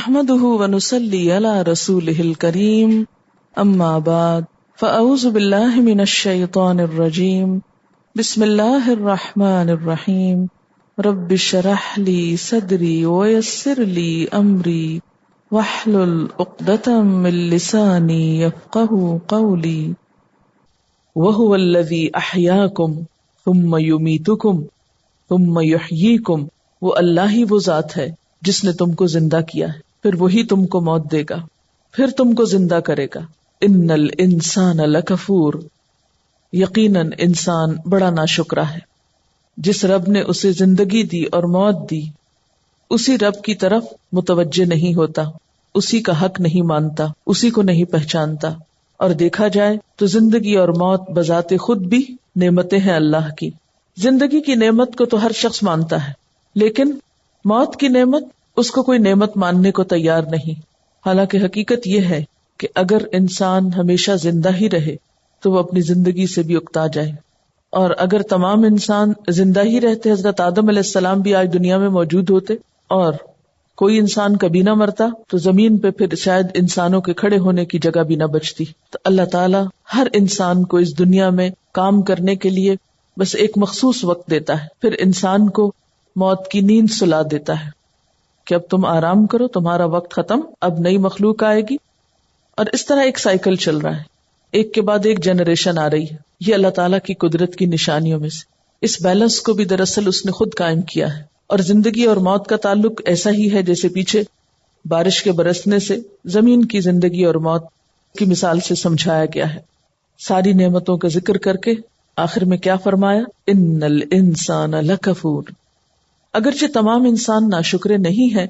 نحمده ونصلي على رسوله الكريم اما بعد فاعوذ بالله من الشيطان الرجيم بسم الله الرحمن الرحيم رب اشرح لي صدري ويسر لي امري واحلل عقدة من لساني يفقهوا قولي وهو الذي احياكم ثم يميتكم ثم يحييكم، وہ اللہ ہی وہ ذات ہے جس نے تم کو زندہ کیا ہے، پھر وہی تم کو موت دے گا، پھر تم کو زندہ کرے گا۔ ان الانسان لکفور، یقیناً انسان بڑا ناشکرا ہے۔ جس رب نے اسے زندگی دی اور موت دی، اسی رب کی طرف متوجہ نہیں ہوتا، اسی کا حق نہیں مانتا، اسی کو نہیں پہچانتا۔ اور دیکھا جائے تو زندگی اور موت بذات خود بھی نعمتیں ہیں اللہ کی۔ زندگی کی نعمت کو تو ہر شخص مانتا ہے، لیکن موت کی نعمت اس کو کوئی نعمت ماننے کو تیار نہیں۔ حالانکہ حقیقت یہ ہے کہ اگر انسان ہمیشہ زندہ ہی رہے تو وہ اپنی زندگی سے بھی اکتا جائے، اور اگر تمام انسان زندہ ہی رہتے، حضرت آدم علیہ السلام بھی آج دنیا میں موجود ہوتے اور کوئی انسان کبھی نہ مرتا، تو زمین پہ پھر شاید انسانوں کے کھڑے ہونے کی جگہ بھی نہ بچتی۔ تو اللہ تعالیٰ ہر انسان کو اس دنیا میں کام کرنے کے لیے بس ایک مخصوص وقت دیتا ہے، پھر انسان کو موت کی نیند سلا دیتا ہے کہ اب تم آرام کرو، تمہارا وقت ختم، اب نئی مخلوق آئے گی۔ اور اس طرح ایک سائیکل چل رہا ہے، ایک کے بعد ایک جنریشن آ رہی ہے۔ یہ اللہ تعالیٰ کی قدرت کی نشانیوں میں سے اس بیلنس کو بھی دراصل اس نے خود قائم کیا ہے۔ اور زندگی اور موت کا تعلق ایسا ہی ہے جیسے پیچھے بارش کے برسنے سے زمین کی زندگی اور موت کی مثال سے سمجھایا گیا ہے۔ ساری نعمتوں کا ذکر کر کے آخر میں کیا فرمایا؟ ان الانسان لکفور۔ اگرچہ تمام انسان ناشکرے نہیں ہیں،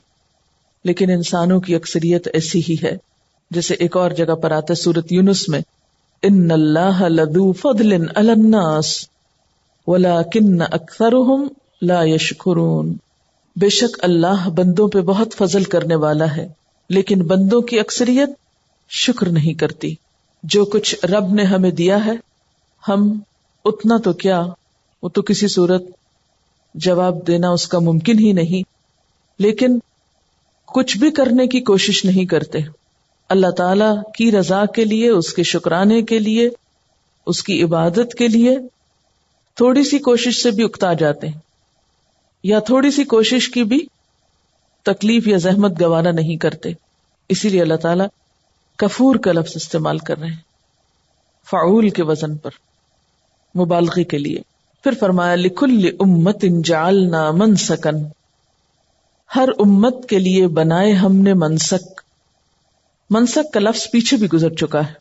لیکن انسانوں کی اکثریت ایسی ہی ہے، جیسے ایک اور جگہ پر آتا ہے سورۃ یونس میں، ان اللہ لذو فضل علی الناس ولکن اکثرهم لا یشکرون۔ بے شک اللہ بندوں پہ بہت فضل کرنے والا ہے، لیکن بندوں کی اکثریت شکر نہیں کرتی۔ جو کچھ رب نے ہمیں دیا ہے، ہم اتنا تو کیا، وہ تو کسی صورت جواب دینا اس کا ممکن ہی نہیں، لیکن کچھ بھی کرنے کی کوشش نہیں کرتے۔ اللہ تعالی کی رضا کے لیے، اس کے شکرانے کے لیے، اس کی عبادت کے لیے تھوڑی سی کوشش سے بھی اکتا جاتے ہیں، یا تھوڑی سی کوشش کی بھی تکلیف یا زحمت گوارا نہیں کرتے۔ اسی لیے اللہ تعالی کفور کا لفظ استعمال کر رہے ہیں، فعول کے وزن پر، مبالغے کے لیے۔ پھر فرمایا لِكُلِّ أُمَّةٍ جَعَلْنَا مَنْسَكًا، ہر امت کے لیے بنائے ہم نے منسک۔ منسک کا لفظ پیچھے بھی گزر چکا ہے۔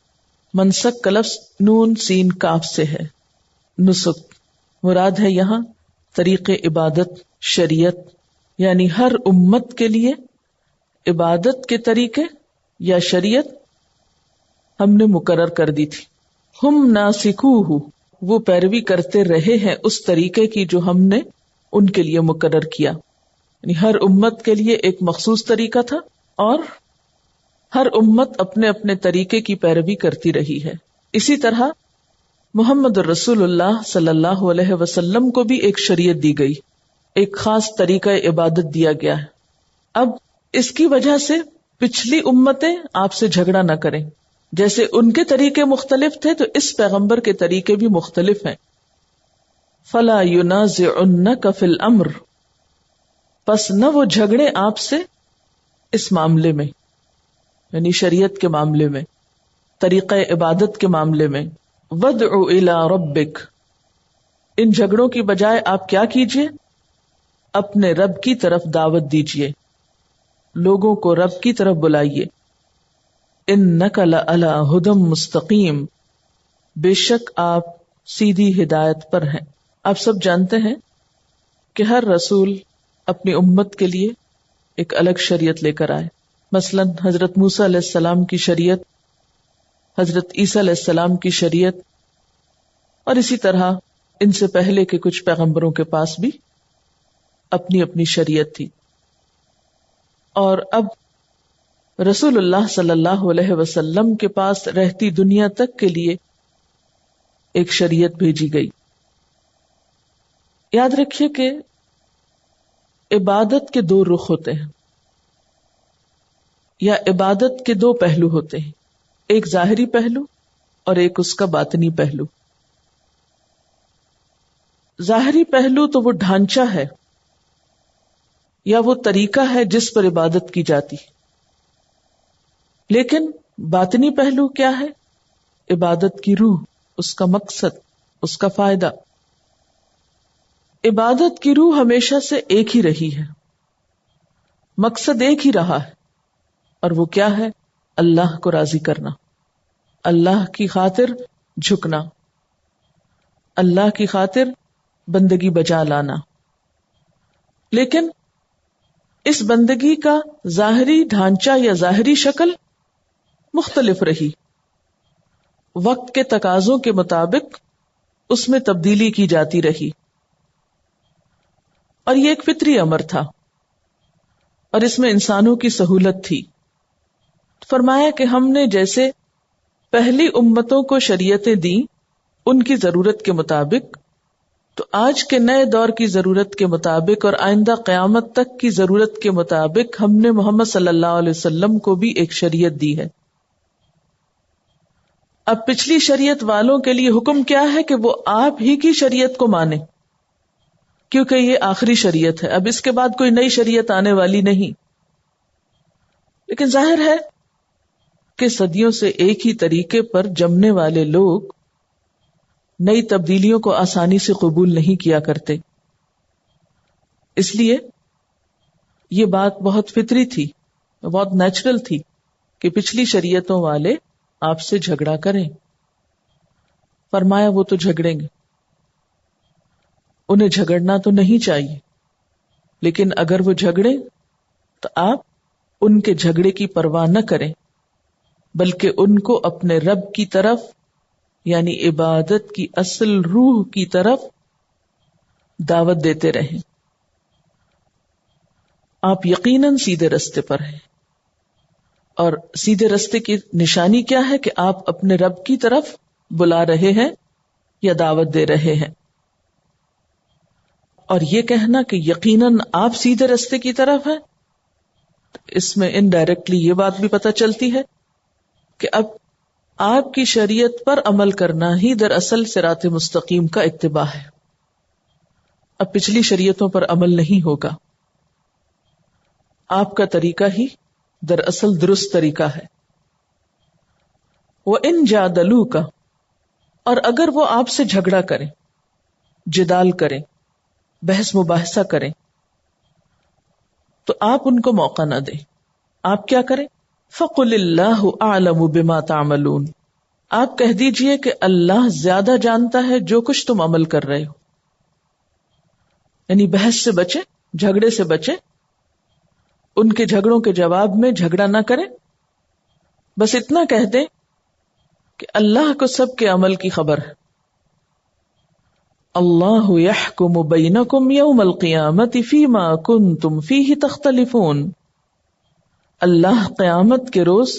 منسک کا لفظ نون سین کاف سے ہے۔ نسک مراد ہے یہاں طریق عبادت، شریعت، یعنی ہر امت کے لیے عبادت کے طریقے یا شریعت ہم نے مقرر کر دی تھی۔ ہم ناسکوہ، وہ پیروی کرتے رہے ہیں اس طریقے کی جو ہم نے ان کے لیے مقرر کیا، یعنی ہر امت کے لیے ایک مخصوص طریقہ تھا اور ہر امت اپنے اپنے طریقے کی پیروی کرتی رہی ہے۔ اسی طرح محمد الرسول اللہ صلی اللہ علیہ وسلم کو بھی ایک شریعت دی گئی، ایک خاص طریقہ عبادت دیا گیا ہے۔ اب اس کی وجہ سے پچھلی امتیں آپ سے جھگڑا نہ کریں، جیسے ان کے طریقے مختلف تھے تو اس پیغمبر کے طریقے بھی مختلف ہیں۔ فلا ینازعنک فی الامر، پس نہ وہ جھگڑے آپ سے اس معاملے میں، یعنی شریعت کے معاملے میں، طریقہ عبادت کے معاملے میں۔ وادع الی ربک، ان جھگڑوں کی بجائے آپ کیا کیجئے؟ اپنے رب کی طرف دعوت دیجئے، لوگوں کو رب کی طرف بلائیے۔ انک لعلی ھدی مستقیم، بے شک آپ سیدھی ہدایت پر ہیں۔ آپ سب جانتے ہیں کہ ہر رسول اپنی امت کے لیے ایک الگ شریعت لے کر آئے۔ مثلا حضرت موسیٰ علیہ السلام کی شریعت، حضرت عیسیٰ علیہ السلام کی شریعت، اور اسی طرح ان سے پہلے کے کچھ پیغمبروں کے پاس بھی اپنی اپنی شریعت تھی۔ اور اب رسول اللہ صلی اللہ علیہ وسلم کے پاس رہتی دنیا تک کے لیے ایک شریعت بھیجی گئی۔ یاد رکھیے کہ عبادت کے دو رخ ہوتے ہیں۔ یا عبادت کے دو پہلو ہوتے ہیں، ایک ظاہری پہلو اور ایک اس کا باطنی پہلو. ظاہری پہلو تو وہ ڈھانچہ ہے یا وہ طریقہ ہے جس پر عبادت کی جاتی، لیکن باطنی پہلو کیا ہے؟ عبادت کی روح، اس کا مقصد، اس کا فائدہ. عبادت کی روح ہمیشہ سے ایک ہی رہی ہے، مقصد ایک ہی رہا ہے، اور وہ کیا ہے؟ اللہ کو راضی کرنا، اللہ کی خاطر جھکنا، اللہ کی خاطر بندگی بجا لانا. لیکن اس بندگی کا ظاہری ڈھانچہ یا ظاہری شکل مختلف رہی، وقت کے تقاضوں کے مطابق اس میں تبدیلی کی جاتی رہی، اور یہ ایک فطری امر تھا، اور اس میں انسانوں کی سہولت تھی. فرمایا کہ ہم نے جیسے پہلی امتوں کو شریعتیں دیں ان کی ضرورت کے مطابق، تو آج کے نئے دور کی ضرورت کے مطابق اور آئندہ قیامت تک کی ضرورت کے مطابق ہم نے محمد صلی اللہ علیہ وسلم کو بھی ایک شریعت دی ہے. اب پچھلی شریعت والوں کے لیے حکم کیا ہے کہ وہ آپ ہی کی شریعت کو مانیں، کیونکہ یہ آخری شریعت ہے، اب اس کے بعد کوئی نئی شریعت آنے والی نہیں. لیکن ظاہر ہے کہ صدیوں سے ایک ہی طریقے پر جمنے والے لوگ نئی تبدیلیوں کو آسانی سے قبول نہیں کیا کرتے. اس لیے یہ بات بہت فطری تھی، بہت نیچرل تھی کہ پچھلی شریعتوں والے آپ سے جھگڑا کریں. فرمایا وہ تو جھگڑیں گے، انہیں جھگڑنا تو نہیں چاہیے، لیکن اگر وہ جھگڑیں تو آپ ان کے جھگڑے کی پرواہ نہ کریں، بلکہ ان کو اپنے رب کی طرف یعنی عبادت کی اصل روح کی طرف دعوت دیتے رہیں. آپ یقیناً سیدھے رستے پر ہیں، اور سیدھے رستے کی نشانی کیا ہے کہ آپ اپنے رب کی طرف بلا رہے ہیں یا دعوت دے رہے ہیں. اور یہ کہنا کہ یقیناً آپ سیدھے رستے کی طرف ہیں، اس میں انڈائریکٹلی یہ بات بھی پتہ چلتی ہے کہ اب آپ کی شریعت پر عمل کرنا ہی دراصل صراط مستقیم کا اتباع ہے. اب پچھلی شریعتوں پر عمل نہیں ہوگا، آپ کا طریقہ ہی دراصل درست طریقہ ہے. وَإِن جَادَلُوكَ، اور اگر وہ آپ سے جھگڑا کریں، جدال کریں، بحث مباحثہ کریں، تو آپ ان کو موقع نہ دیں. آپ کیا کریں؟ فَقُلِ اللَّهُ أَعْلَمُ بِمَا تَعْمَلُونَ، آپ کہہ دیجئے کہ اللہ زیادہ جانتا ہے جو کچھ تم عمل کر رہے ہو. یعنی بحث سے بچیں، جھگڑے سے بچیں، ان کے جھگڑوں کے جواب میں جھگڑا نہ کریں، بس اتنا کہہ دیں کہ اللہ کو سب کے عمل کی خبر ہے. اللہ یحکم بینکم یوم القیامت فیما کنتم فیہ تختلفون، اللہ قیامت کے روز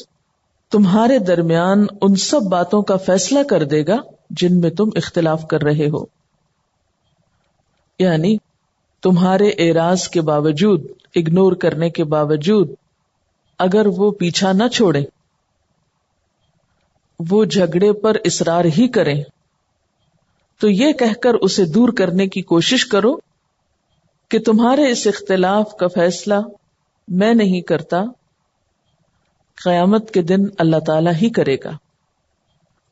تمہارے درمیان ان سب باتوں کا فیصلہ کر دے گا جن میں تم اختلاف کر رہے ہو. یعنی تمہارے اعراض کے باوجود، اگنور کرنے کے باوجود، اگر وہ پیچھا نہ چھوڑیں، وہ جھگڑے پر اصرار ہی کریں، تو یہ کہہ کر اسے دور کرنے کی کوشش کرو کہ تمہارے اس اختلاف کا فیصلہ میں نہیں کرتا، قیامت کے دن اللہ تعالیٰ ہی کرے گا.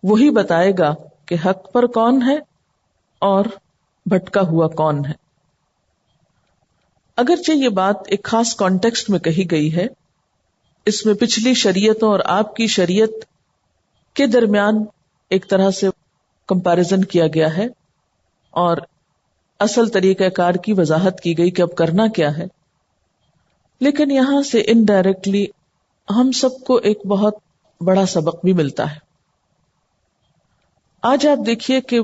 وہی بتائے گا کہ حق پر کون ہے اور بھٹکا ہوا کون ہے. اگرچہ یہ بات ایک خاص کانٹیکسٹ میں کہی گئی ہے، اس میں پچھلی شریعتوں اور آپ کی شریعت کے درمیان ایک طرح سے کمپیرزن کیا گیا ہے اور اصل طریقہ کار کی وضاحت کی گئی کہ اب کرنا کیا ہے. لیکن یہاں سے انڈائریکٹلی ہم سب کو ایک بہت بڑا سبق بھی ملتا ہے. آج آپ دیکھیے کہ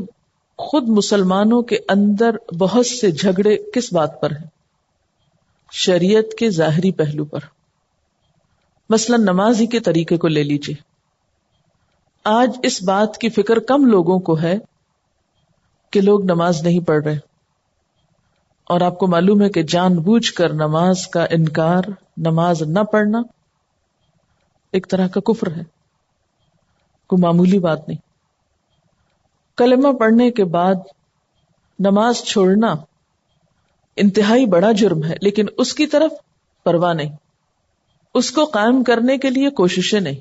خود مسلمانوں کے اندر بہت سے جھگڑے کس بات پر ہیں؟ شریعت کے ظاہری پہلو پر. مثلا نماز ہی کے طریقے کو لے لیجیے. آج اس بات کی فکر کم لوگوں کو ہے کہ لوگ نماز نہیں پڑھ رہے، اور آپ کو معلوم ہے کہ جان بوجھ کر نماز کا انکار، نماز نہ پڑھنا ایک طرح کا کفر ہے، کوئی معمولی بات نہیں. کلمہ پڑھنے کے بعد نماز چھوڑنا انتہائی بڑا جرم ہے، لیکن اس کی طرف پرواہ نہیں، اس کو قائم کرنے کے لیے کوششیں نہیں.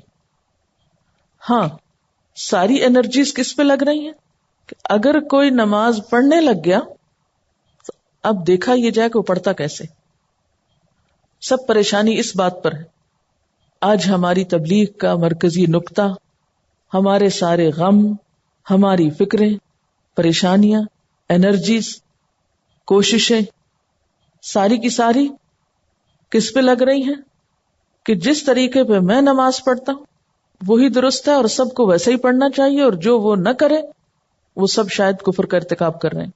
ہاں، ساری انرجیز کس پہ لگ رہی ہیں کہ اگر کوئی نماز پڑھنے لگ گیا تو اب دیکھا یہ جائے کہ وہ پڑھتا کیسے. سب پریشانی اس بات پر ہے. آج ہماری تبلیغ کا مرکزی نقطہ، ہمارے سارے غم، ہماری فکریں، پریشانیاں، انرجیز، کوششیں ساری کی ساری کس پہ لگ رہی ہیں کہ جس طریقے پہ میں نماز پڑھتا ہوں وہی درست ہے اور سب کو ویسے ہی پڑھنا چاہیے، اور جو وہ نہ کرے وہ سب شاید کفر کا ارتکاب کر رہے ہیں.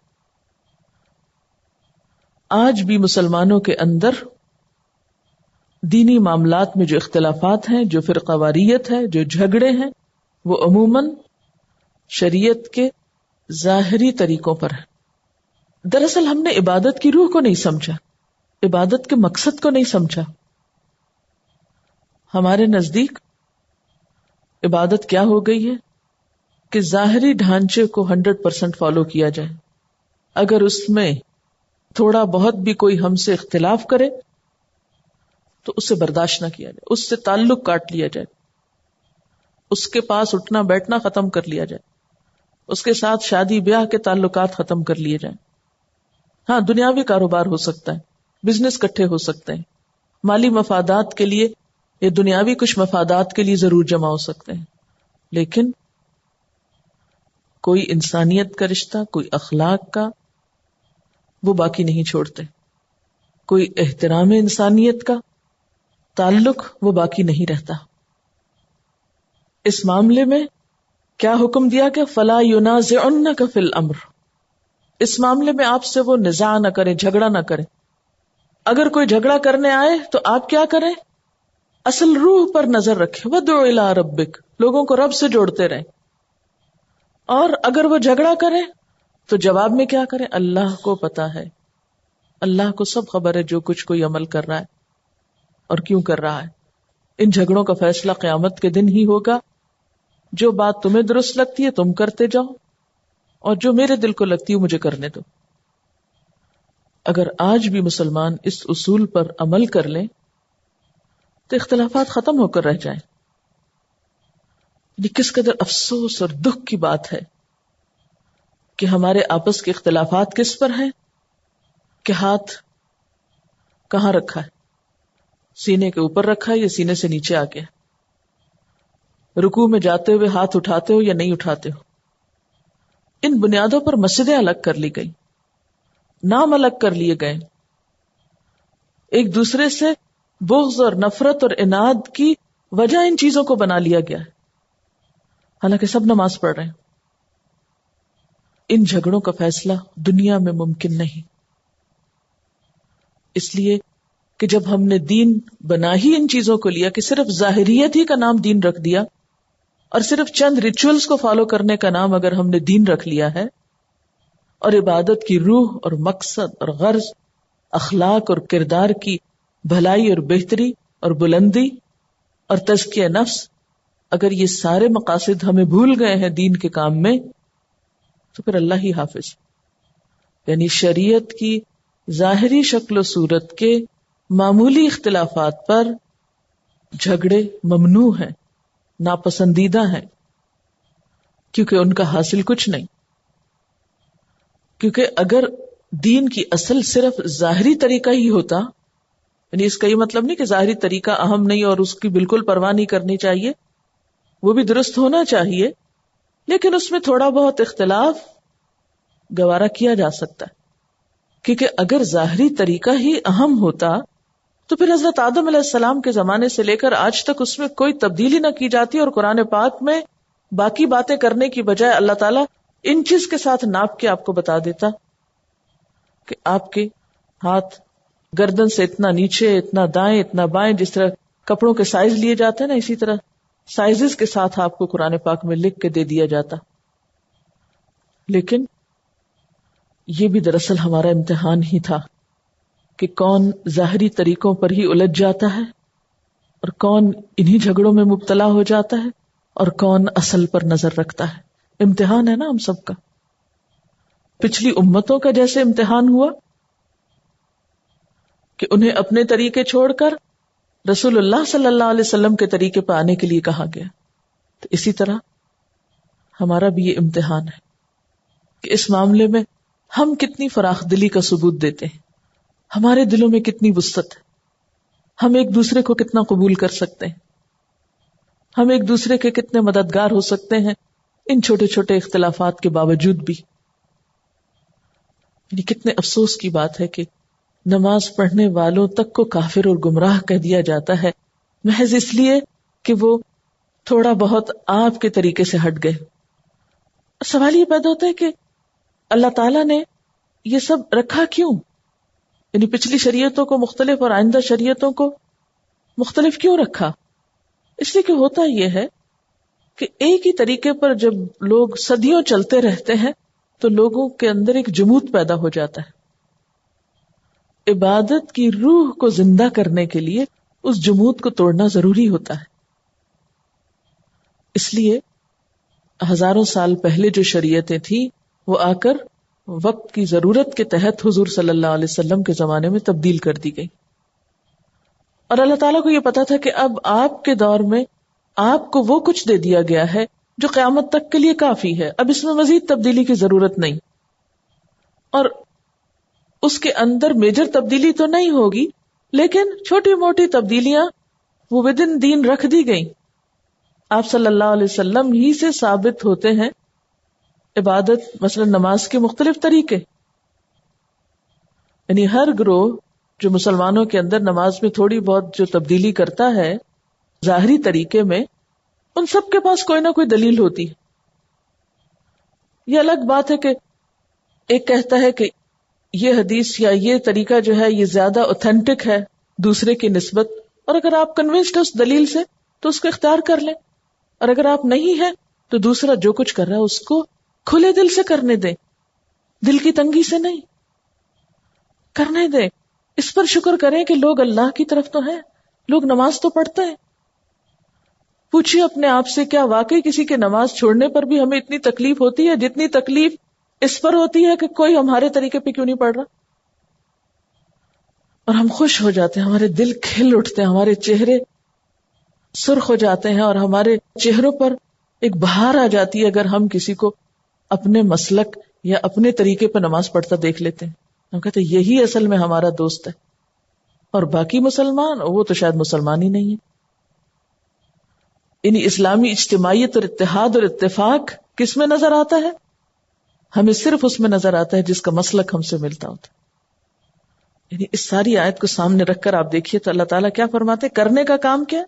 آج بھی مسلمانوں کے اندر دینی معاملات میں جو اختلافات ہیں، جو فرقہ واریت ہے، جو جھگڑے ہیں، وہ عموماً شریعت کے ظاہری طریقوں پر ہے. دراصل ہم نے عبادت کی روح کو نہیں سمجھا، عبادت کے مقصد کو نہیں سمجھا. ہمارے نزدیک عبادت کیا ہو گئی ہے کہ ظاہری ڈھانچے کو 100% فالو کیا جائے. اگر اس میں تھوڑا بہت بھی کوئی ہم سے اختلاف کرے تو اسے برداشت نہ کیا جائے، اس سے تعلق کاٹ لیا جائے، اس کے پاس اٹھنا بیٹھنا ختم کر لیا جائے، اس کے ساتھ شادی بیاہ کے تعلقات ختم کر لیے جائیں. ہاں، دنیاوی کاروبار ہو سکتا ہے، بزنس اکٹھے ہو سکتے ہیں، مالی مفادات کے لیے یا دنیاوی کچھ مفادات کے لیے ضرور جمع ہو سکتے ہیں، لیکن کوئی انسانیت کا رشتہ، کوئی اخلاق کا، وہ باقی نہیں چھوڑتے. کوئی احترام انسانیت کا تعلق وہ باقی نہیں رہتا. اس معاملے میں کیا حکم دیا کہ فَلَا يُنَازِعُنَّكَ فِي الْأَمْرِ، اس معاملے میں آپ سے وہ نزاع نہ کریں، جھگڑا نہ کریں. اگر کوئی جھگڑا کرنے آئے تو آپ کیا کریں؟ اصل روح پر نظر رکھیں. وَادْعُ إِلَىٰ رَبِّكَ، لوگوں کو رب سے جوڑتے رہیں. اور اگر وہ جھگڑا کرے تو جواب میں کیا کریں؟ اللہ کو پتا ہے، اللہ کو سب خبر ہے جو کچھ کوئی عمل کر رہا ہے اور کیوں کر رہا ہے. ان جھگڑوں کا فیصلہ قیامت کے دن ہی ہوگا. جو بات تمہیں درست لگتی ہے تم کرتے جاؤ، اور جو میرے دل کو لگتی ہے مجھے کرنے دو. اگر آج بھی مسلمان اس اصول پر عمل کر لیں تو اختلافات ختم ہو کر رہ جائیں. یہ کس قدر افسوس اور دکھ کی بات ہے کہ ہمارے آپس کے اختلافات کس پر ہیں کہ ہاتھ کہاں رکھا ہے، سینے کے اوپر رکھا ہے یا سینے سے نیچے آ گیا، رکوع میں جاتے ہوئے ہاتھ اٹھاتے ہو یا نہیں اٹھاتے ہو. ان بنیادوں پر مسجدیں الگ کر لی گئی، نام الگ کر لیے گئے، ایک دوسرے سے بغض اور نفرت اور عناد کی وجہ ان چیزوں کو بنا لیا گیا ہے، حالانکہ سب نماز پڑھ رہے ہیں. ان جھگڑوں کا فیصلہ دنیا میں ممکن نہیں، اس لیے کہ جب ہم نے دین بنا ہی ان چیزوں کو لیا کہ صرف ظاہریت ہی کا نام دین رکھ دیا، اور صرف چند ریچولز کو فالو کرنے کا نام اگر ہم نے دین رکھ لیا ہے، اور عبادت کی روح اور مقصد اور غرض، اخلاق اور کردار کی بھلائی اور بہتری اور بلندی اور تزکیہ نفس، اگر یہ سارے مقاصد ہمیں بھول گئے ہیں دین کے کام میں، تو پھر اللہ ہی حافظ. یعنی شریعت کی ظاہری شکل و صورت کے معمولی اختلافات پر جھگڑے ممنوع ہیں، ناپسندیدہ ہیں، کیونکہ ان کا حاصل کچھ نہیں. کیونکہ اگر دین کی اصل صرف ظاہری طریقہ ہی ہوتا، یعنی اس کا یہ مطلب نہیں کہ ظاہری طریقہ اہم نہیں اور اس کی بالکل پرواہ نہیں کرنی چاہیے، وہ بھی درست ہونا چاہیے، لیکن اس میں تھوڑا بہت اختلاف گوارا کیا جا سکتا ہے. کیونکہ اگر ظاہری طریقہ ہی اہم ہوتا تو پھر حضرت آدم علیہ السلام کے زمانے سے لے کر آج تک اس میں کوئی تبدیلی نہ کی جاتی، اور قرآن پاک میں باقی باتیں کرنے کی بجائے اللہ تعالیٰ ان چیز کے ساتھ ناپ کے آپ کو بتا دیتا کہ آپ کے ہاتھ گردن سے اتنا نیچے، اتنا دائیں، اتنا بائیں، جس طرح کپڑوں کے سائز لیے جاتے ہیں نا، اسی طرح سائزز کے ساتھ آپ کو قرآن پاک میں لکھ کے دے دیا جاتا. لیکن یہ بھی دراصل ہمارا امتحان ہی تھا کہ کون ظاہری طریقوں پر ہی الجھ جاتا ہے اور کون انہی جھگڑوں میں مبتلا ہو جاتا ہے اور کون اصل پر نظر رکھتا ہے. امتحان ہے نا ہم سب کا. پچھلی امتوں کا جیسے امتحان ہوا کہ انہیں اپنے طریقے چھوڑ کر رسول اللہ صلی اللہ علیہ وسلم کے طریقے پہ آنے کے لیے کہا گیا، تو اسی طرح ہمارا بھی یہ امتحان ہے کہ اس معاملے میں ہم کتنی فراخ دلی کا ثبوت دیتے ہیں، ہمارے دلوں میں کتنی وسعت ہے، ہم ایک دوسرے کو کتنا قبول کر سکتے ہیں، ہم ایک دوسرے کے کتنے مددگار ہو سکتے ہیں ان چھوٹے چھوٹے اختلافات کے باوجود بھی. یعنی کتنے افسوس کی بات ہے کہ نماز پڑھنے والوں تک کو کافر اور گمراہ کہہ دیا جاتا ہے محض اس لیے کہ وہ تھوڑا بہت آپ کے طریقے سے ہٹ گئے. سوال یہ پیدا ہوتا ہے کہ اللہ تعالیٰ نے یہ سب رکھا کیوں؟ یعنی پچھلی شریعتوں کو مختلف اور آئندہ شریعتوں کو مختلف کیوں رکھا؟ اس لیے کہ ہوتا یہ ہے کہ ایک ہی طریقے پر جب لوگ صدیوں چلتے رہتے ہیں تو لوگوں کے اندر ایک جمود پیدا ہو جاتا ہے. عبادت کی روح کو زندہ کرنے کے لیے اس جمود کو توڑنا ضروری ہوتا ہے. اس لیے ہزاروں سال پہلے جو شریعتیں تھیں وہ آ کر وقت کی ضرورت کے تحت حضور صلی اللہ علیہ وسلم کے زمانے میں تبدیل کر دی گئی. اور اللہ تعالیٰ کو یہ پتا تھا کہ اب آپ کے دور میں آپ کو وہ کچھ دے دیا گیا ہے جو قیامت تک کے لیے کافی ہے، اب اس میں مزید تبدیلی کی ضرورت نہیں. اور اس کے اندر میجر تبدیلی تو نہیں ہوگی لیکن چھوٹی موٹی تبدیلیاں وہ ودن دین رکھ دی گئیں. آپ صلی اللہ علیہ وسلم ہی سے ثابت ہوتے ہیں عبادت، مثلا نماز کے مختلف طریقے. یعنی ہر گروہ جو مسلمانوں کے اندر نماز میں تھوڑی بہت جو تبدیلی کرتا ہے ظاہری طریقے میں، ان سب کے پاس کوئی نہ کوئی دلیل ہوتی ہے. یہ الگ بات ہے کہ ایک کہتا ہے کہ یہ حدیث یا یہ طریقہ جو ہے یہ زیادہ اوتھینٹک ہے دوسرے کی نسبت، اور اگر آپ کنونسڈ اس دلیل سے تو اس کو اختیار کر لیں، اور اگر آپ نہیں ہیں تو دوسرا جو کچھ کر رہا ہے اس کو کھلے دل سے کرنے دیں، دل کی تنگی سے نہیں کرنے دیں. اس پر شکر کریں کہ لوگ اللہ کی طرف تو ہیں، لوگ نماز تو پڑھتے ہیں. پوچھئے اپنے آپ سے کیا واقعی کسی کے نماز چھوڑنے پر بھی ہمیں اتنی تکلیف ہوتی ہے جتنی تکلیف اس پر ہوتی ہے کہ کوئی ہمارے طریقے پہ کیوں نہیں پڑھ رہا؟ اور ہم خوش ہو جاتے ہیں، ہمارے دل کھل اٹھتے ہیں، ہمارے چہرے سرخ ہو جاتے ہیں اور ہمارے چہروں پر ایک بہار آ جاتی ہے اگر ہم کسی کو اپنے مسلک یا اپنے طریقے پر نماز پڑھتا دیکھ لیتے ہیں. ہم کہتے ہیں یہی اصل میں ہمارا دوست ہے، اور باقی مسلمان وہ تو شاید مسلمان ہی نہیں ہے. یعنی اسلامی اجتماعیت اور اتحاد اور اتفاق کس میں نظر آتا ہے؟ ہمیں صرف اس میں نظر آتا ہے جس کا مسلک ہم سے ملتا ہوتا ہے. یعنی اس ساری آیت کو سامنے رکھ کر آپ دیکھیے تو اللہ تعالیٰ کیا فرماتے ہیں؟ کرنے کا کام کیا؟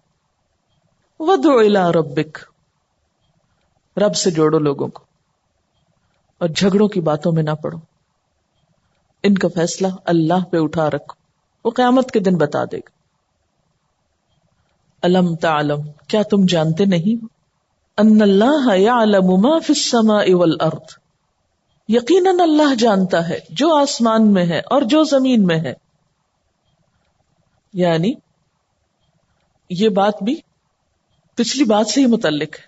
وَدْعُ إِلَىٰ رَبِّكَ، رب سے جوڑو لوگوں کو، اور جھگڑوں کی باتوں میں نہ پڑو. ان کا فیصلہ اللہ پہ اٹھا رکھو، وہ قیامت کے دن بتا دے گا. الم تعلم، کیا تم جانتے نہیں ہو؟ ان اللہ یعلم ما فی السماء والارض، یقیناً اللہ جانتا ہے جو آسمان میں ہے اور جو زمین میں ہے. یعنی یہ بات بھی پچھلی بات سے ہی متعلق ہے.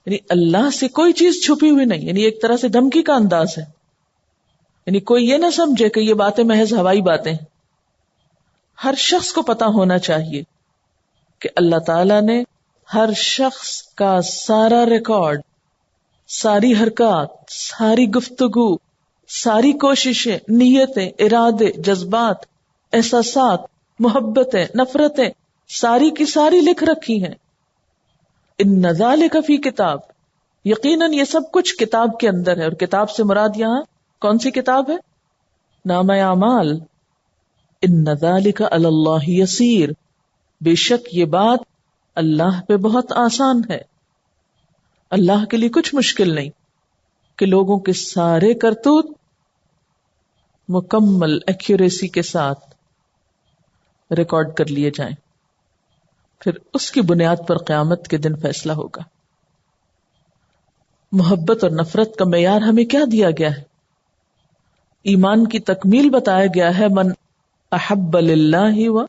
یعنی اللہ سے کوئی چیز چھپی ہوئی نہیں، یعنی ایک طرح سے دھمکی کا انداز ہے. یعنی کوئی یہ نہ سمجھے کہ یہ باتیں محض ہوائی باتیں ہیں. ہر شخص کو پتا ہونا چاہیے کہ اللہ تعالیٰ نے ہر شخص کا سارا ریکارڈ، ساری حرکات، ساری گفتگو، ساری کوششیں، نیتیں، ارادے، جذبات، احساسات، محبتیں، نفرتیں، ساری کی ساری لکھ رکھی ہیں. ان ذالک فی کتاب، یقیناً یہ سب کچھ کتاب کے اندر ہے. اور کتاب سے مراد یہاں کون سی کتاب ہے؟ نامہ اعمال. ان ذالک علی اللہ یسیر، بے شک یہ بات اللہ پہ بہت آسان ہے. اللہ کے لیے کچھ مشکل نہیں کہ لوگوں کے سارے کرتوت مکمل ایکوریسی کے ساتھ ریکارڈ کر لیے جائیں، پھر اس کی بنیاد پر قیامت کے دن فیصلہ ہوگا. محبت اور نفرت کا معیار ہمیں کیا دیا گیا ہے؟ ایمان کی تکمیل بتایا گیا ہے، من احب للہ و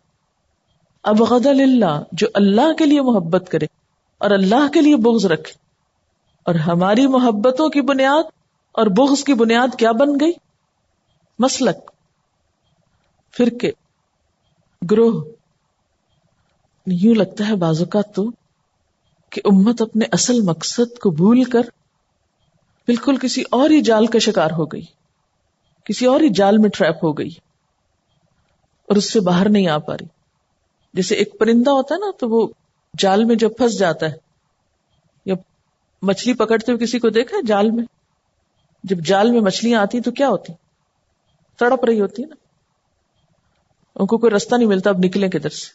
ابغض للہ، جو اللہ کے لیے محبت کرے اور اللہ کے لیے بغض رکھے. اور ہماری محبتوں کی بنیاد اور بغض کی بنیاد کیا بن گئی؟ مسلک، فرقے، گروہ. یوں لگتا ہے بعض اوقات تو کہ امت اپنے اصل مقصد کو بھول کر بالکل کسی اور ہی جال کا شکار ہو گئی، کسی اور ہی جال میں ٹریپ ہو گئی اور اس سے باہر نہیں آ پا رہی. جیسے ایک پرندہ ہوتا ہے نا، تو وہ جال میں جب پھنس جاتا ہے، یا مچھلی پکڑتے ہوئے کسی کو دیکھا ہے جال میں، جب جال میں مچھلیاں آتی تو کیا ہوتی؟ تڑپ رہی ہوتی ہے نا، ان کو کوئی راستہ نہیں ملتا اب نکلیں کدھر سے.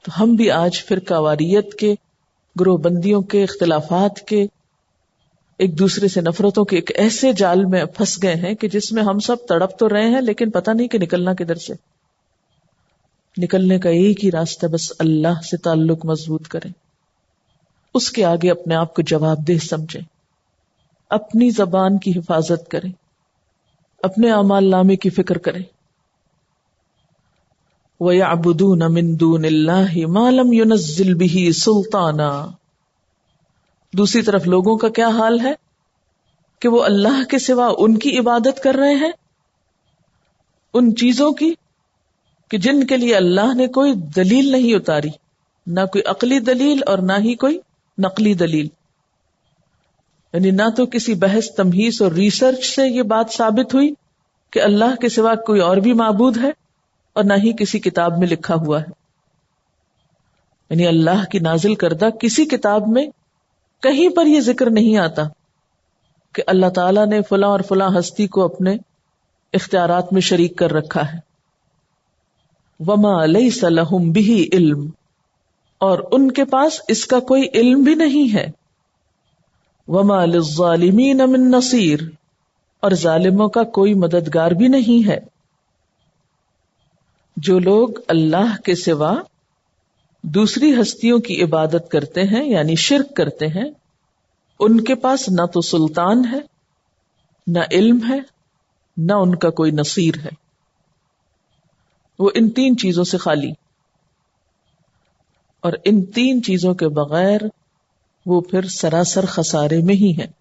تو ہم بھی آج فرقہ واریت کے، گروہ بندیوں کے، اختلافات کے، ایک دوسرے سے نفرتوں کے ایک ایسے جال میں پھنس گئے ہیں کہ جس میں ہم سب تڑپ تو رہے ہیں لیکن پتہ نہیں کہ نکلنا کدھر سے. نکلنے کا ایک ہی راستہ، بس اللہ سے تعلق مضبوط کریں، اس کے آگے اپنے آپ کو جواب دہ سمجھیں، اپنی زبان کی حفاظت کریں، اپنے اعمال نامے کی فکر کریں. وَيَعْبُدُونَ مِن دُونِ اللَّهِ مَا لَمْ يُنَزِّلْ بِهِ سُلْطَانًا. دوسری طرف لوگوں کا کیا حال ہے کہ وہ اللہ کے سوا ان کی عبادت کر رہے ہیں، ان چیزوں کی کہ جن کے لیے اللہ نے کوئی دلیل نہیں اتاری، نہ کوئی عقلی دلیل اور نہ ہی کوئی نقلی دلیل. یعنی نہ تو کسی بحث تمہیس اور ریسرچ سے یہ بات ثابت ہوئی کہ اللہ کے سوا کوئی اور بھی معبود ہے، اور نہ ہی کسی کتاب میں لکھا ہوا ہے. یعنی اللہ کی نازل کردہ کسی کتاب میں کہیں پر یہ ذکر نہیں آتا کہ اللہ تعالیٰ نے فلاں اور فلاں ہستی کو اپنے اختیارات میں شریک کر رکھا ہے. وما لیس لہم بہ علم، اور ان کے پاس اس کا کوئی علم بھی نہیں ہے. وما للظالمین من نصیر، اور ظالموں کا کوئی مددگار بھی نہیں ہے. جو لوگ اللہ کے سوا دوسری ہستیوں کی عبادت کرتے ہیں یعنی شرک کرتے ہیں، ان کے پاس نہ تو سلطان ہے، نہ علم ہے، نہ ان کا کوئی نصیر ہے. وہ ان تین چیزوں سے خالی، اور ان تین چیزوں کے بغیر وہ پھر سراسر خسارے میں ہی ہیں.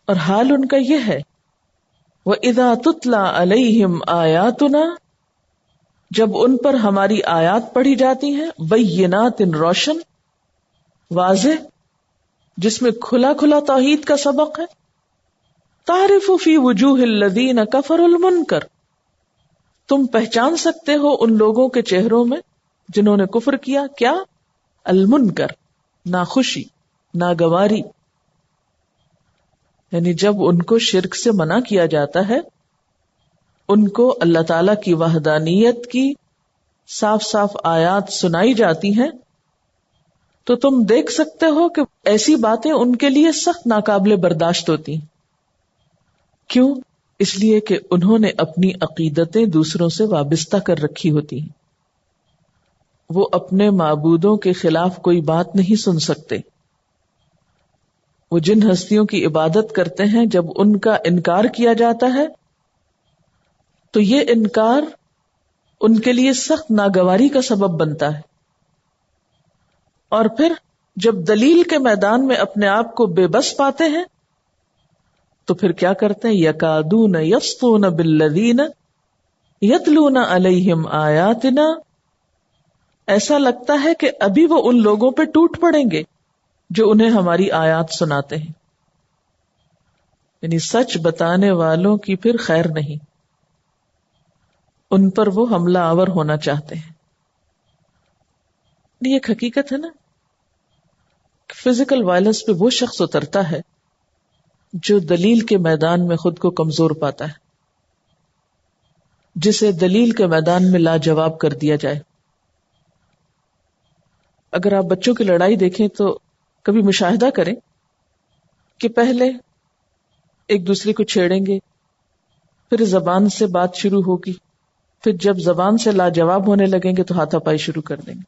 اور حال ان کا یہ ہے، وَإِذَا تُتْلَى عَلَيْهِمْ آيَاتُنَا، جب ان پر ہماری آیات پڑھی جاتی ہیں، بَيِّنَاتٍ روشن، واضح، جس میں کھلا کھلا توحید کا سبق ہے. تَعْرِفُ فِي وُجُوهِ الَّذِينَ كَفَرُوا الْمُنْكَرَ، تم پہچان سکتے ہو ان لوگوں کے چہروں میں جنہوں نے کفر کیا. کیا؟ المنکر، ناخوشی، ناگواری. یعنی جب ان کو شرک سے منع کیا جاتا ہے، ان کو اللہ تعالی کی وحدانیت کی صاف صاف آیات سنائی جاتی ہیں، تو تم دیکھ سکتے ہو کہ ایسی باتیں ان کے لیے سخت ناقابل برداشت ہوتی ہیں. کیوں؟ اس لیے کہ انہوں نے اپنی عقیدتیں دوسروں سے وابستہ کر رکھی ہوتی ہیں. وہ اپنے معبودوں کے خلاف کوئی بات نہیں سن سکتے. وہ جن ہستیوں کی عبادت کرتے ہیں، جب ان کا انکار کیا جاتا ہے تو یہ انکار ان کے لیے سخت ناگواری کا سبب بنتا ہے. اور پھر جب دلیل کے میدان میں اپنے آپ کو بے بس پاتے ہیں تو پھر کیا کرتے ہیں؟ یکادون یسطون بالذین یتلون علیہم آیاتنا، ایسا لگتا ہے کہ ابھی وہ ان لوگوں پہ ٹوٹ پڑیں گے جو انہیں ہماری آیات سناتے ہیں. یعنی سچ بتانے والوں کی پھر خیر نہیں، ان پر وہ حملہ آور ہونا چاہتے ہیں. یہ ایک حقیقت ہے نا، فزیکل وائلنس پہ وہ شخص اترتا ہے جو دلیل کے میدان میں خود کو کمزور پاتا ہے، جسے دلیل کے میدان میں لاجواب کر دیا جائے. اگر آپ بچوں کی لڑائی دیکھیں تو کبھی مشاہدہ کریں کہ پہلے ایک دوسرے کو چھیڑیں گے، پھر زبان سے بات شروع ہوگی، پھر جب زبان سے لاجواب ہونے لگیں گے تو ہاتھا پائی شروع کر دیں گے.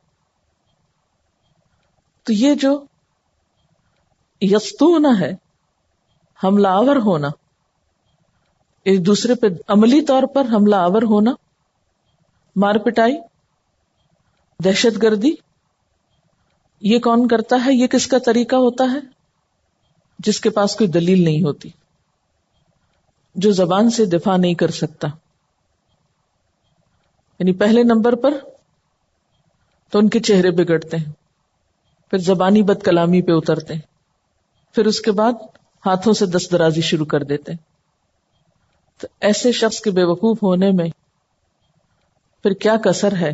تو یہ جو یستونا ہے، حملہ آور ہونا، ایک دوسرے پہ عملی طور پر حملہ آور ہونا، مار پٹائی، دہشت گردی، یہ کون کرتا ہے؟ یہ کس کا طریقہ ہوتا ہے؟ جس کے پاس کوئی دلیل نہیں ہوتی، جو زبان سے دفاع نہیں کر سکتا. یعنی پہلے نمبر پر تو ان کے چہرے بگڑتے ہیں، پھر زبانی بد کلامی پہ اترتے ہیں، پھر اس کے بعد ہاتھوں سے دست درازی شروع کر دیتے ہیں. تو ایسے شخص کے بے وقوف ہونے میں پھر کیا کسر ہے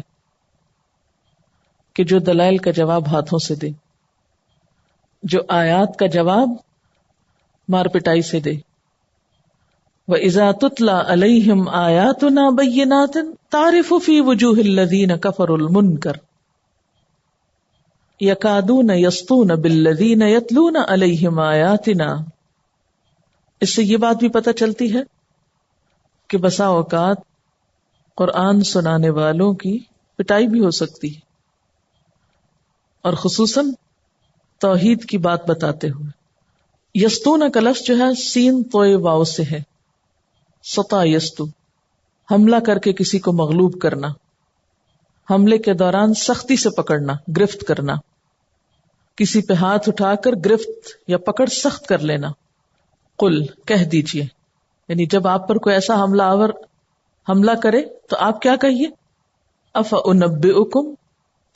کہ جو دلائل کا جواب ہاتھوں سے دے، جو آیات کا جواب مار پٹائی سے دے. وَإِذَا تُتْلَى عَلَيْهِمْ آيَاتُنَا بَيِّنَاتٍ تَعْرِفُ فِي وُجُوهِ الَّذِينَ كَفَرُوا الْمُنكَرَ يَكَادُونَ يَسْطُونَ بِالَّذِينَ يَتْلُونَ عَلَيْهِمْ آيَاتِنَا. اس سے یہ بات بھی پتہ چلتی ہے کہ بسا اوقات قرآن سنانے والوں کی پٹائی بھی ہو سکتی ہے، اور خصوصاً توحید کی بات بتاتے ہوئے. یستون کا لفظ جو ہے سین توئے واؤ سے ہے. سطا یستو، حملہ کر کے کسی کو مغلوب کرنا، حملے کے دوران سختی سے پکڑنا، گرفت کرنا، کسی پہ ہاتھ اٹھا کر گرفت یا پکڑ سخت کر لینا. قل، کہہ دیجئے، یعنی جب آپ پر کوئی ایسا حملہ کرے تو آپ کیا کہیے؟ افانبئکم،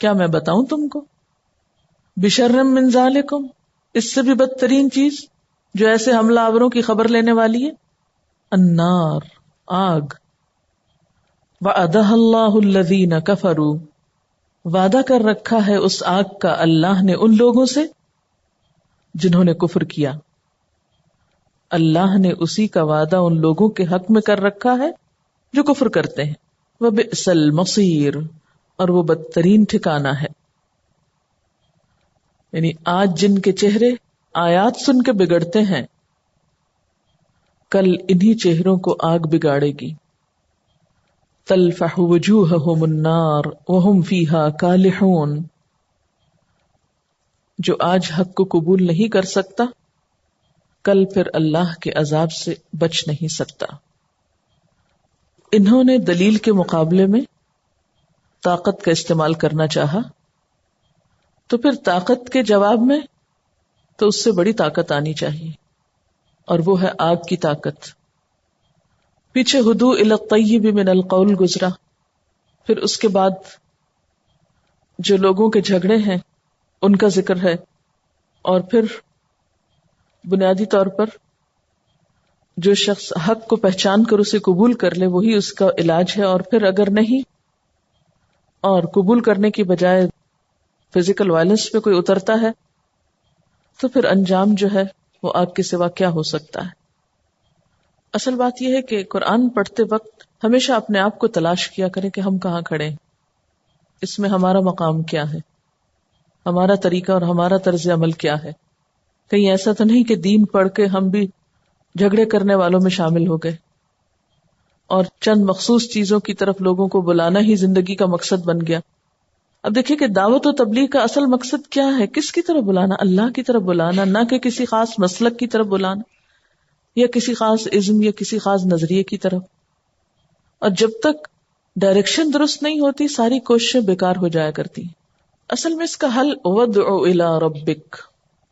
کیا میں بتاؤں تم کو، بشر من ذالکم، اس سے بھی بدترین چیز جو ایسے حملہ آوروں کی خبر لینے والی ہے، النار، آگ. وعدہ اللہ الذین کفروا، وعدہ کر رکھا ہے اس آگ کا اللہ نے ان لوگوں سے جنہوں نے کفر کیا. اللہ نے اسی کا وعدہ ان لوگوں کے حق میں کر رکھا ہے جو کفر کرتے ہیں. وبئس المصیر، اور وہ بدترین ٹھکانہ ہے. یعنی آج جن کے چہرے آیات سن کے بگڑتے ہیں، کل انہی چہروں کو آگ بگاڑے گی. تلفح وجوہہم النار وہم فیہا کالحون، جو آج حق کو قبول نہیں کر سکتا کل پھر اللہ کے عذاب سے بچ نہیں سکتا. انہوں نے دلیل کے مقابلے میں طاقت کا استعمال کرنا چاہا، تو پھر طاقت کے جواب میں تو اس سے بڑی طاقت آنی چاہیے، اور وہ ہے آگ کی طاقت. پیچھے ہدوء الی الطیب من القول گزرا، پھر اس کے بعد جو لوگوں کے جھگڑے ہیں ان کا ذکر ہے، اور پھر بنیادی طور پر جو شخص حق کو پہچان کر اسے قبول کر لے وہی اس کا علاج ہے، اور پھر اگر نہیں اور قبول کرنے کی بجائے فزیکل وائلنس پہ کوئی اترتا ہے تو پھر انجام جو ہے وہ آگ کے سوا کیا ہو سکتا ہے. اصل بات یہ ہے کہ قرآن پڑھتے وقت ہمیشہ اپنے آپ کو تلاش کیا کریں کہ ہم کہاں کھڑے ہیں، اس میں ہمارا مقام کیا ہے، ہمارا طریقہ اور ہمارا طرز عمل کیا ہے. کہیں ایسا تو نہیں کہ دین پڑھ کے ہم بھی جھگڑے کرنے والوں میں شامل ہو گئے اور چند مخصوص چیزوں کی طرف لوگوں کو بلانا ہی زندگی کا مقصد بن گیا. اب دیکھیں کہ دعوت و تبلیغ کا اصل مقصد کیا ہے، کس کی طرف بلانا؟ اللہ کی طرف بلانا، نہ کہ کسی خاص مسلک کی طرف بلانا یا کسی خاص ازم یا کسی خاص نظریے کی طرف. اور جب تک ڈائریکشن درست نہیں ہوتی ساری کوششیں بیکار ہو جایا کرتی ہیں. اصل میں اس کا حل وَادْعُ إِلَىٰ رَبِّكَ،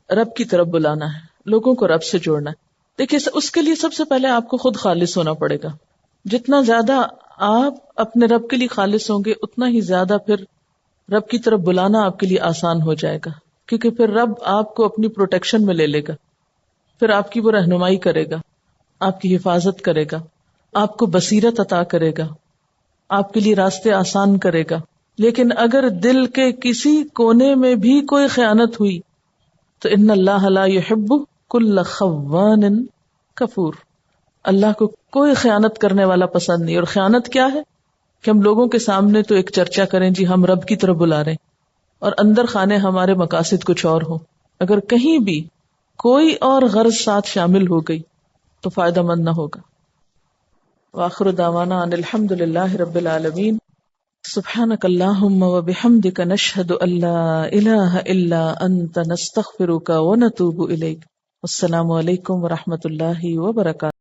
رب کی طرف بلانا ہے، لوگوں کو رب سے جوڑنا ہے. دیکھیے اس کے لیے سب سے پہلے آپ کو خود خالص ہونا پڑے گا. جتنا زیادہ آپ اپنے رب کے لیے خالص ہوں گے اتنا ہی زیادہ پھر رب کی طرف بلانا آپ کے لیے آسان ہو جائے گا، کیونکہ پھر رب آپ کو اپنی پروٹیکشن میں لے لے گا، پھر آپ کی وہ رہنمائی کرے گا، آپ کی حفاظت کرے گا، آپ کو بصیرت عطا کرے گا، آپ کے لیے راستے آسان کرے گا. لیکن اگر دل کے کسی کونے میں بھی کوئی خیانت ہوئی تو ان اللہ لا يحب کل خوان کفور، اللہ کو کوئی خیانت کرنے والا پسند نہیں. اور خیانت کیا ہے کہ ہم لوگوں کے سامنے تو ایک چرچا کریں جی ہم رب کی طرف بلا رہے ہیں، اور اندر خانے ہمارے مقاصد کچھ اور ہوں. اگر کہیں بھی کوئی اور غرض ساتھ شامل ہو گئی تو فائدہ مند نہ ہوگا. وآخر دعوانا ان الحمد للہ رب العالمین. سبحانک اللہم وبحمدک نشہد ان لا الہ الا انت نستغفرک ونتوب الیک. السلام علیکم ورحمۃ اللہ وبرکاتہ.